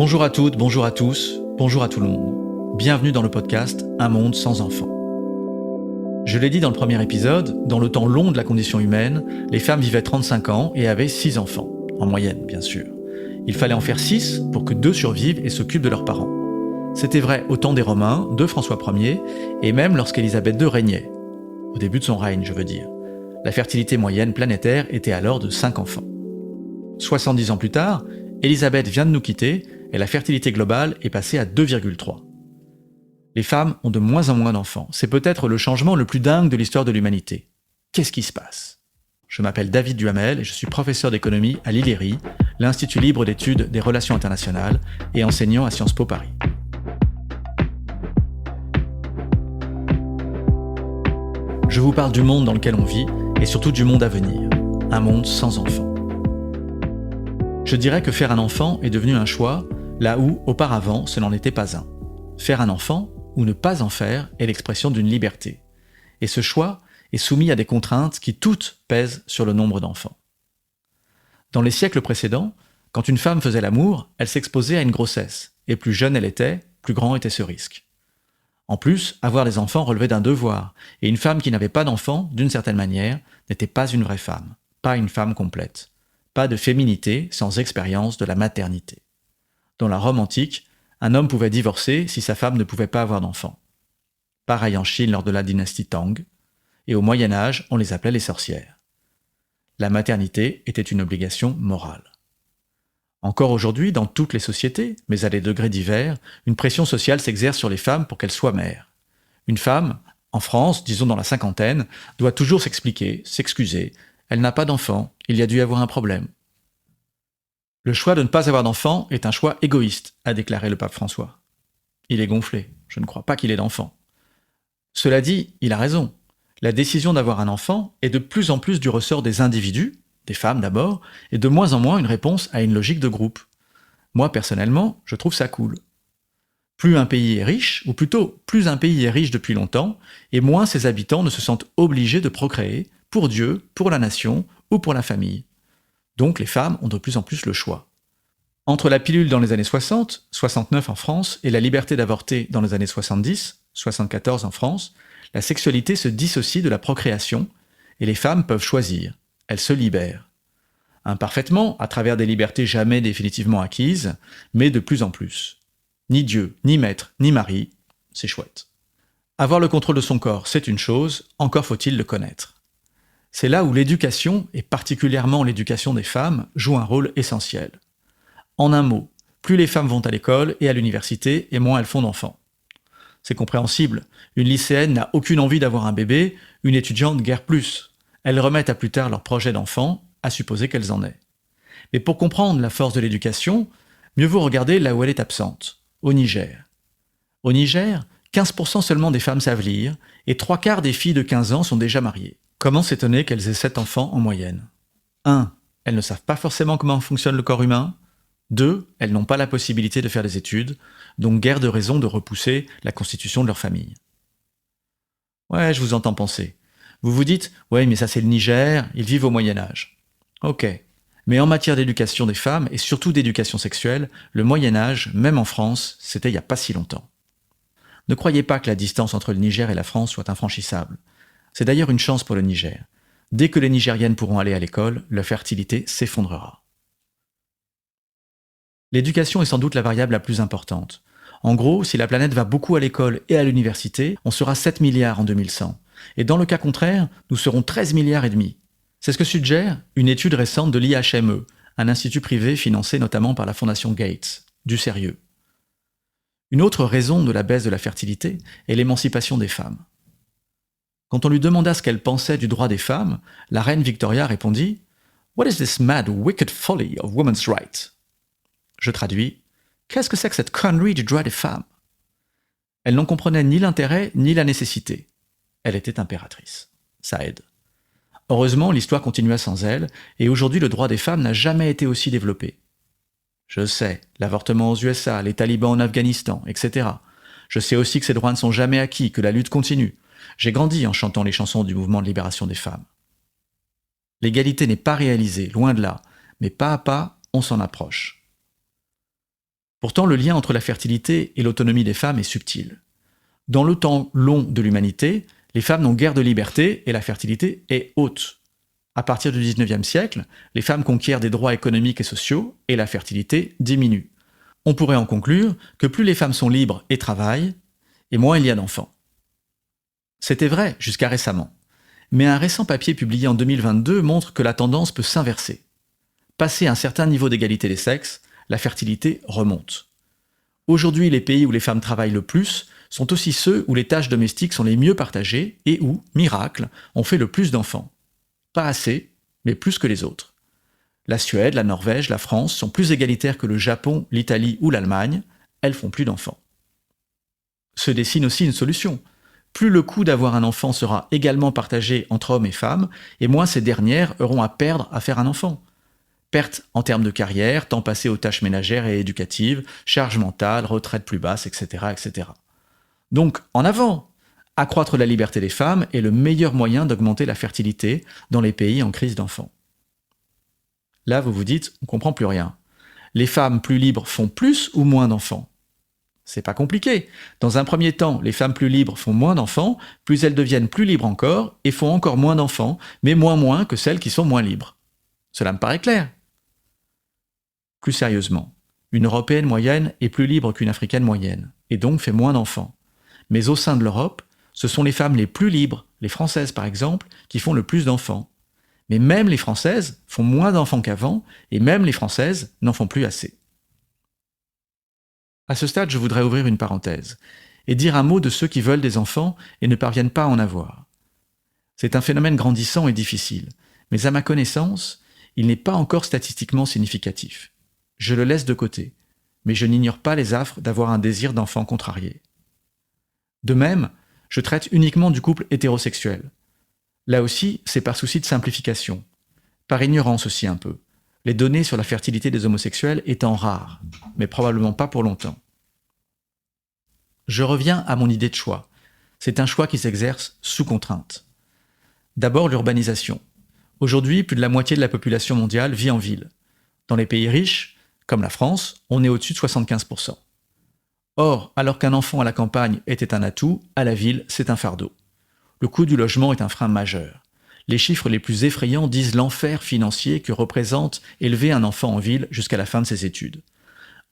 Bonjour à toutes, bonjour à tous, bonjour à tout le monde. Bienvenue dans le podcast Un monde sans enfants. Je l'ai dit dans le premier épisode, dans le temps long de la condition humaine, les femmes vivaient 35 ans et avaient 6 enfants, en moyenne bien sûr. Il fallait en faire 6 pour que 2 survivent et s'occupent de leurs parents. C'était vrai au temps des Romains, de François Ier, et même lorsqu'Élisabeth II régnait. Au début de son règne, je veux dire. La fertilité moyenne planétaire était alors de 5 enfants. 70 ans plus tard, Élisabeth vient de nous quitter et la fertilité globale est passée à 2,3. Les femmes ont de moins en moins d'enfants. C'est peut-être le changement le plus dingue de l'histoire de l'humanité. Qu'est-ce qui se passe ? Je m'appelle David Duhamel et je suis professeur d'économie à l'ILERI, l'Institut libre d'études des relations internationales, et enseignant à Sciences Po Paris. Je vous parle du monde dans lequel on vit et surtout du monde à venir. Un monde sans enfants. Je dirais que faire un enfant est devenu un choix, là où, auparavant, ce n'en était pas un. Faire un enfant, ou ne pas en faire, est l'expression d'une liberté. Et ce choix est soumis à des contraintes qui toutes pèsent sur le nombre d'enfants. Dans les siècles précédents, quand une femme faisait l'amour, elle s'exposait à une grossesse, et plus jeune elle était, plus grand était ce risque. En plus, avoir des enfants relevait d'un devoir, et une femme qui n'avait pas d'enfants, d'une certaine manière, n'était pas une vraie femme, pas une femme complète. Pas de féminité sans expérience de la maternité. Dans la Rome antique, un homme pouvait divorcer si sa femme ne pouvait pas avoir d'enfants. Pareil en Chine lors de la dynastie Tang, et au Moyen-Âge, on les appelait les sorcières. La maternité était une obligation morale. Encore aujourd'hui, dans toutes les sociétés, mais à des degrés divers, une pression sociale s'exerce sur les femmes pour qu'elles soient mères. Une femme, en France, disons dans la cinquantaine, doit toujours s'expliquer, s'excuser. Elle n'a pas d'enfant, il y a dû y avoir un problème. Le choix de ne pas avoir d'enfant est un choix égoïste, a déclaré le pape François. Il est gonflé, je ne crois pas qu'il ait d'enfant. Cela dit, il a raison. La décision d'avoir un enfant est de plus en plus du ressort des individus, des femmes d'abord, et de moins en moins une réponse à une logique de groupe. Moi, personnellement, je trouve ça cool. Plus un pays est riche, ou plutôt, plus un pays est riche depuis longtemps, et moins ses habitants ne se sentent obligés de procréer, pour Dieu, pour la nation ou pour la famille. Donc les femmes ont de plus en plus le choix. Entre la pilule dans les années 60, 69 en France, et la liberté d'avorter dans les années 70, 74 en France, la sexualité se dissocie de la procréation et les femmes peuvent choisir. Elles se libèrent. Imparfaitement, à travers des libertés jamais définitivement acquises, mais de plus en plus. Ni Dieu, ni maître, ni mari, c'est chouette. Avoir le contrôle de son corps, c'est une chose, encore faut-il le connaître. C'est là où l'éducation, et particulièrement l'éducation des femmes, joue un rôle essentiel. En un mot, plus les femmes vont à l'école et à l'université, et moins elles font d'enfants. C'est compréhensible, une lycéenne n'a aucune envie d'avoir un bébé, une étudiante guère plus. Elles remettent à plus tard leur projet d'enfant, à supposer qu'elles en aient. Mais pour comprendre la force de l'éducation, mieux vaut regarder là où elle est absente, au Niger. Au Niger, 15% seulement des femmes savent lire, et 3/4 des filles de 15 ans sont déjà mariées. Comment s'étonner qu'elles aient 7 enfants en moyenne ? 1. Elles ne savent pas forcément comment fonctionne le corps humain. 2. Elles n'ont pas la possibilité de faire des études, donc guère de raison de repousser la constitution de leur famille. Ouais, je vous entends penser. Vous vous dites, ouais, mais ça c'est le Niger, ils vivent au Moyen-Âge. Ok. Mais en matière d'éducation des femmes, et surtout d'éducation sexuelle, le Moyen-Âge, même en France, c'était il n'y a pas si longtemps. Ne croyez pas que la distance entre le Niger et la France soit infranchissable. C'est d'ailleurs une chance pour le Niger. Dès que les Nigériennes pourront aller à l'école, leur fertilité s'effondrera. L'éducation est sans doute la variable la plus importante. En gros, si la planète va beaucoup à l'école et à l'université, on sera 7 milliards en 2100. Et dans le cas contraire, nous serons 13 milliards et demi. C'est ce que suggère une étude récente de l'IHME, un institut privé financé notamment par la Fondation Gates. Du sérieux. Une autre raison de la baisse de la fertilité est l'émancipation des femmes. Quand on lui demanda ce qu'elle pensait du droit des femmes, la reine Victoria répondit « What is this mad, wicked folly of women's rights ?» Je traduis « Qu'est-ce que c'est que cette connerie du droit des femmes ?» Elle n'en comprenait ni l'intérêt ni la nécessité. Elle était impératrice. Ça aide. Heureusement, l'histoire continua sans elle, et aujourd'hui le droit des femmes n'a jamais été aussi développé. Je sais, l'avortement aux USA, les talibans en Afghanistan, etc. Je sais aussi que ces droits ne sont jamais acquis, que la lutte continue. J'ai grandi en chantant les chansons du mouvement de libération des femmes. L'égalité n'est pas réalisée, loin de là, mais pas à pas, on s'en approche. Pourtant, le lien entre la fertilité et l'autonomie des femmes est subtil. Dans le temps long de l'humanité, les femmes n'ont guère de liberté et la fertilité est haute. À partir du XIXe siècle, les femmes conquièrent des droits économiques et sociaux et la fertilité diminue. On pourrait en conclure que plus les femmes sont libres et travaillent, et moins il y a d'enfants. C'était vrai jusqu'à récemment. Mais un récent papier publié en 2022 montre que la tendance peut s'inverser. Passé un certain niveau d'égalité des sexes, la fertilité remonte. Aujourd'hui, les pays où les femmes travaillent le plus sont aussi ceux où les tâches domestiques sont les mieux partagées et où, miracle, on fait le plus d'enfants. Pas assez, mais plus que les autres. La Suède, la Norvège, la France sont plus égalitaires que le Japon, l'Italie ou l'Allemagne, elles font plus d'enfants. Se dessine aussi une solution. Plus le coût d'avoir un enfant sera également partagé entre hommes et femmes, et moins ces dernières auront à perdre à faire un enfant. Perte en termes de carrière, temps passé aux tâches ménagères et éducatives, charge mentale, retraite plus basse, etc., etc. Donc, en avant! Accroître la liberté des femmes est le meilleur moyen d'augmenter la fertilité dans les pays en crise d'enfants. Là, vous vous dites, on comprend plus rien. Les femmes plus libres font plus ou moins d'enfants? C'est pas compliqué. Dans un premier temps, les femmes plus libres font moins d'enfants, plus elles deviennent plus libres encore, et font encore moins d'enfants, mais moins que celles qui sont moins libres. Cela me paraît clair. Plus sérieusement, une Européenne moyenne est plus libre qu'une Africaine moyenne, et donc fait moins d'enfants. Mais au sein de l'Europe, ce sont les femmes les plus libres, les Françaises par exemple, qui font le plus d'enfants. Mais même les Françaises font moins d'enfants qu'avant, et même les Françaises n'en font plus assez. À ce stade, je voudrais ouvrir une parenthèse, et dire un mot de ceux qui veulent des enfants et ne parviennent pas à en avoir. C'est un phénomène grandissant et difficile, mais à ma connaissance, il n'est pas encore statistiquement significatif. Je le laisse de côté, mais je n'ignore pas les affres d'avoir un désir d'enfant contrarié. De même, je traite uniquement du couple hétérosexuel. Là aussi, c'est par souci de simplification. Par ignorance aussi un peu. Les données sur la fertilité des homosexuels étant rares, mais probablement pas pour longtemps. Je reviens à mon idée de choix. C'est un choix qui s'exerce sous contrainte. D'abord l'urbanisation. Aujourd'hui, plus de la moitié de la population mondiale vit en ville. Dans les pays riches, comme la France, on est au-dessus de 75%. Or, alors qu'un enfant à la campagne était un atout, à la ville, c'est un fardeau. Le coût du logement est un frein majeur. Les chiffres les plus effrayants disent l'enfer financier que représente élever un enfant en ville jusqu'à la fin de ses études.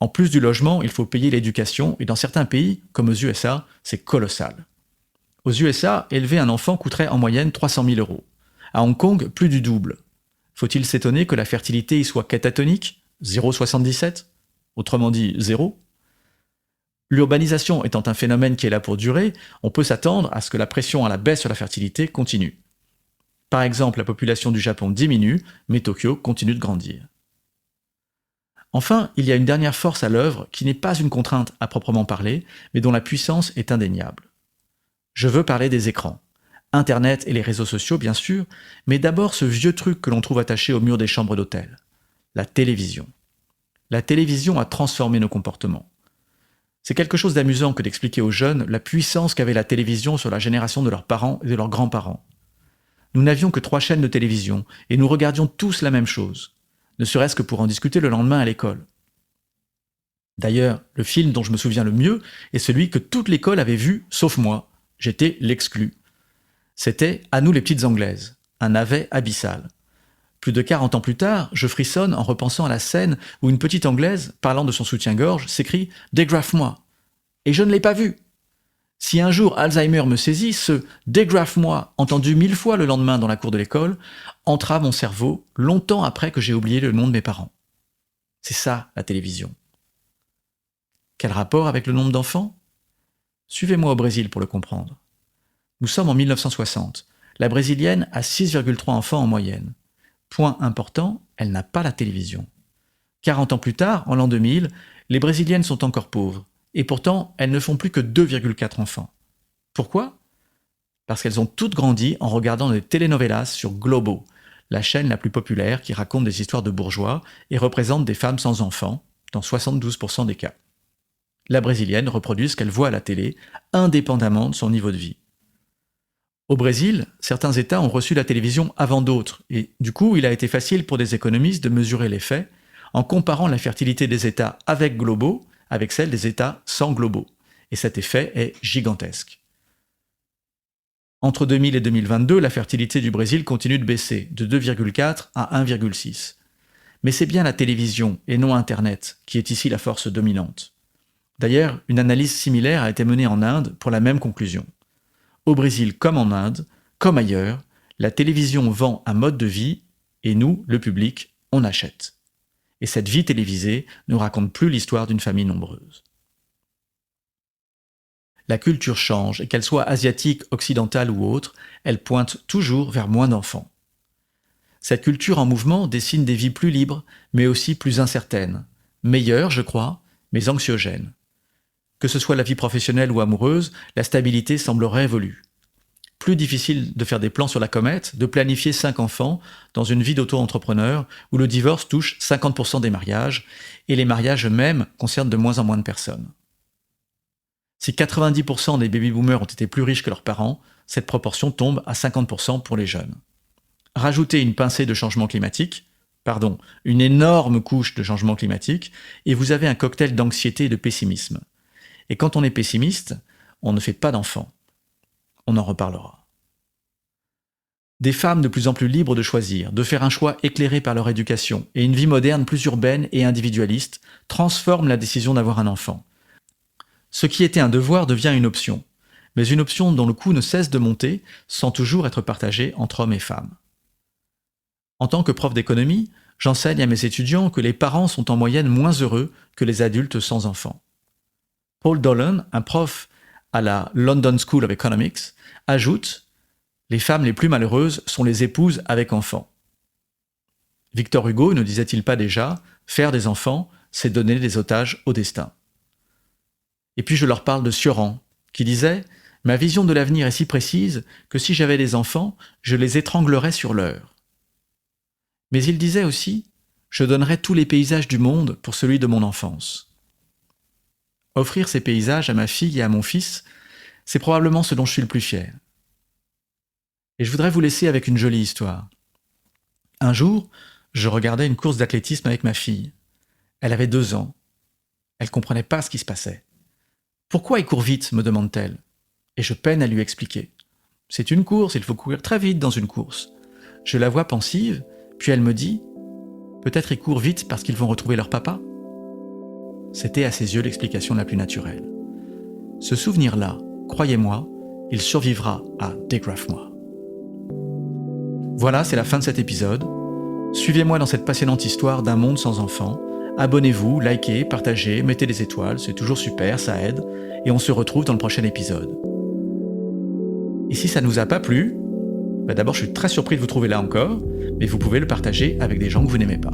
En plus du logement, il faut payer l'éducation et dans certains pays, comme aux USA, c'est colossal. Aux USA, élever un enfant coûterait en moyenne 300 000 €. À Hong Kong, plus du double. Faut-il s'étonner que la fertilité y soit catatonique, 0,77 ? Autrement dit, 0 ? L'urbanisation étant un phénomène qui est là pour durer, on peut s'attendre à ce que la pression à la baisse sur la fertilité continue. Par exemple, la population du Japon diminue, mais Tokyo continue de grandir. Enfin, il y a une dernière force à l'œuvre qui n'est pas une contrainte à proprement parler, mais dont la puissance est indéniable. Je veux parler des écrans. Internet et les réseaux sociaux, bien sûr, mais d'abord ce vieux truc que l'on trouve attaché au mur des chambres d'hôtel. La télévision. La télévision a transformé nos comportements. C'est quelque chose d'amusant que d'expliquer aux jeunes la puissance qu'avait la télévision sur la génération de leurs parents et de leurs grands-parents. Nous n'avions que 3 chaînes de télévision, et nous regardions tous la même chose, ne serait-ce que pour en discuter le lendemain à l'école. D'ailleurs, le film dont je me souviens le mieux est celui que toute l'école avait vu, sauf moi. J'étais l'exclu. C'était « À nous les petites Anglaises », un navet abyssal. Plus de 40 ans plus tard, je frissonne en repensant à la scène où une petite Anglaise, parlant de son soutien-gorge, s'écrie « Dégrafe-moi ». Et je ne l'ai pas vu. Si un jour Alzheimer me saisit, ce « dégrafe-moi » entendu 1000 fois le lendemain dans la cour de l'école entra mon cerveau longtemps après que j'ai oublié le nom de mes parents. C'est ça, la télévision. Quel rapport avec le nombre d'enfants ? Suivez-moi au Brésil pour le comprendre. Nous sommes en 1960. La brésilienne a 6,3 enfants en moyenne. Point important, elle n'a pas la télévision. 40 ans plus tard, en l'an 2000, les brésiliennes sont encore pauvres. Et pourtant, elles ne font plus que 2,4 enfants. Pourquoi ? Parce qu'elles ont toutes grandi en regardant des telenovelas sur Globo, la chaîne la plus populaire qui raconte des histoires de bourgeois et représente des femmes sans enfants, dans 72% des cas. La brésilienne reproduit ce qu'elle voit à la télé, indépendamment de son niveau de vie. Au Brésil, certains États ont reçu la télévision avant d'autres, et du coup, il a été facile pour des économistes de mesurer les faits en comparant la fertilité des États avec Globo avec celle des États sans globaux. Et cet effet est gigantesque. Entre 2000 et 2022, la fertilité du Brésil continue de baisser, de 2,4 à 1,6. Mais c'est bien la télévision, et non Internet, qui est ici la force dominante. D'ailleurs, une analyse similaire a été menée en Inde pour la même conclusion. Au Brésil comme en Inde, comme ailleurs, la télévision vend un mode de vie, et nous, le public, on achète. Et cette vie télévisée ne raconte plus l'histoire d'une famille nombreuse. La culture change, et qu'elle soit asiatique, occidentale ou autre, elle pointe toujours vers moins d'enfants. Cette culture en mouvement dessine des vies plus libres, mais aussi plus incertaines. Meilleures, je crois, mais anxiogènes. Que ce soit la vie professionnelle ou amoureuse, la stabilité semble révolue. Plus difficile de faire des plans sur la comète, de planifier 5 enfants dans une vie d'auto-entrepreneur où le divorce touche 50% des mariages, et les mariages eux-mêmes concernent de moins en moins de personnes. Si 90% des baby-boomers ont été plus riches que leurs parents, cette proportion tombe à 50% pour les jeunes. Rajoutez une pincée de changement climatique, une énorme couche de changement climatique, et vous avez un cocktail d'anxiété et de pessimisme. Et quand on est pessimiste, on ne fait pas d'enfants. On en reparlera. Des femmes de plus en plus libres de choisir, de faire un choix éclairé par leur éducation, et une vie moderne plus urbaine et individualiste, transforment la décision d'avoir un enfant. Ce qui était un devoir devient une option, mais une option dont le coût ne cesse de monter sans toujours être partagé entre hommes et femmes. En tant que prof d'économie, j'enseigne à mes étudiants que les parents sont en moyenne moins heureux que les adultes sans enfants. Paul Dolan, un prof à la London School of Economics, ajoute « Les femmes les plus malheureuses sont les épouses avec enfants ». Victor Hugo ne disait-il pas déjà « Faire des enfants, c'est donner des otages au destin ». Et puis je leur parle de Sioran, qui disait « Ma vision de l'avenir est si précise que si j'avais des enfants, je les étranglerais sur l'heure. » Mais il disait aussi « Je donnerais tous les paysages du monde pour celui de mon enfance. » Offrir ces paysages à ma fille et à mon fils, c'est probablement ce dont je suis le plus fier. Et je voudrais vous laisser avec une jolie histoire. Un jour, je regardais une course d'athlétisme avec ma fille. Elle avait 2 ans. Elle comprenait pas ce qui se passait. « Pourquoi il court vite ?» me demande-t-elle. Et je peine à lui expliquer. C'est une course, il faut courir très vite dans une course. Je la vois pensive, puis elle me dit « Peut-être ils courent vite parce qu'ils vont retrouver leur papa ?» C'était à ses yeux l'explication la plus naturelle. Ce souvenir-là, croyez-moi, il survivra à Dégraffe-moi. Voilà, c'est la fin de cet épisode. Suivez-moi dans cette passionnante histoire d'un monde sans enfants. Abonnez-vous, likez, partagez, mettez des étoiles, c'est toujours super, ça aide. Et on se retrouve dans le prochain épisode. Et si ça ne vous a pas plu, d'abord je suis très surpris de vous trouver là encore, mais vous pouvez le partager avec des gens que vous n'aimez pas.